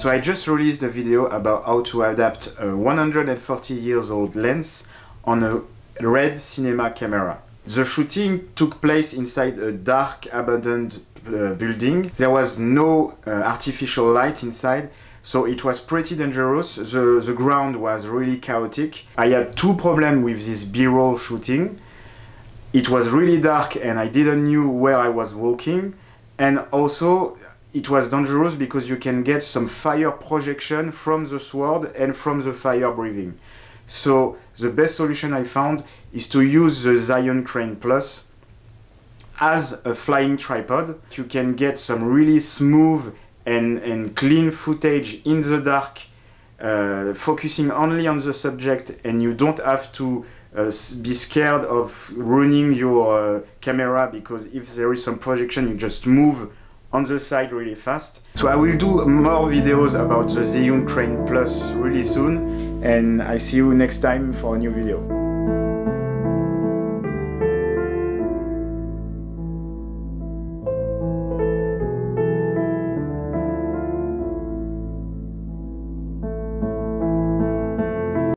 So I just released a video about how to adapt a 140 years old lens on a red cinema camera. The shooting took place inside a dark abandoned building. There was no artificial light inside, so it was pretty dangerous. The ground was really chaotic. I had two problems with this B-roll shooting. It was really dark and I didn't know where I was walking, and also it was dangerous because you can get some fire projection from the sword and from the fire breathing. So the best solution I found is to use the Zhiyun Crane Plus as a flying tripod. You can get some really smooth and clean footage in the dark, focusing only on the subject, and you don't have to be scared of ruining your camera, because if there is some projection you just move on the side really fast. So I will do more videos about the Zhiyun Crane Plus really soon, and I see you next time for a new video.